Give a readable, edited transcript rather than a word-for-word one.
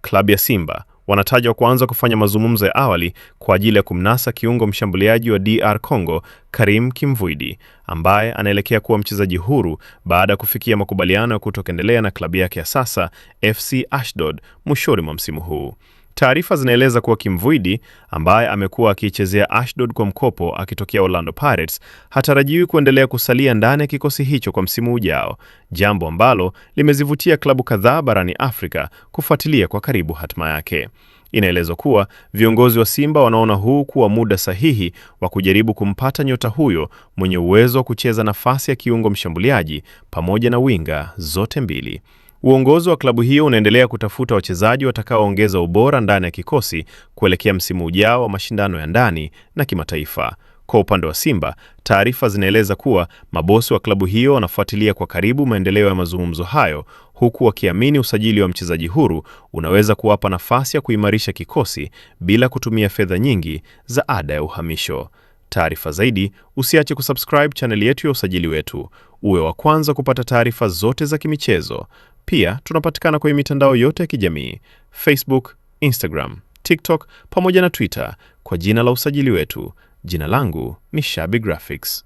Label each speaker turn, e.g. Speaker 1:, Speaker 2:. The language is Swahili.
Speaker 1: Klabu ya Simba wanatajwa kuanza kufanya mazungumzo ya awali kwa ajili ya kumnasa kiungo mshambuliaji wa DR Congo Karim Kimvuidi, ambaye anaelekea kuwa mchezaji huru baada ya kufikia makubaliano ya kutoendelea na klabu yake ya sasa FC Ashdod mwishoni mwa msimu huu. Taarifa zinaeleza kuwa Kimvuidi, ambaye amekuwa akiichezea Ashdod kwa mkopo akitokea Orlando Pirates, hatarajiwi kuendelea kusalia ndani ya kikosi hicho kwa msimu ujao, jambo ambalo limezivutia klabu kadhaa barani Afrika kufuatilia kwa karibu hatima yake. Inaelezwa kuwa viongozi wa Simba wanaona huu kuwa muda sahihi wa kujaribu kumpata nyota huyo mwenye uwezo wa kucheza nafasi ya kiungo mshambuliaji pamoja na winga zote mbili. Uongozi wa klabu hiyo unaendelea kutafuta wachezaji watakaoongeza ubora ndani ya kikosi kuelekea msimu ujao wa mashindano ya ndani na kimataifa. Kwa upande wa Simba, taarifa zinaeleza kuwa mabosi wa klabu hiyo wanafuatilia kwa karibu maendeleo ya mazungumzo hayo, huku wakiamini usajili wa mchezaji huru unaweza kuwapa nafasi ya kuimarisha kikosi bila kutumia fedha nyingi za ada ya uhamisho. Taarifa zaidi, usiache kusubscribe channel yetu ya Usajili Wetu, uwe wa kwanza kupata taarifa zote za kimichezo. Pia tunapatikana kwenye mitandao yote ya kijamii: Facebook, Instagram, TikTok pamoja na Twitter kwa jina la Usajili Wetu. Jina langu ni Shabi Graphics.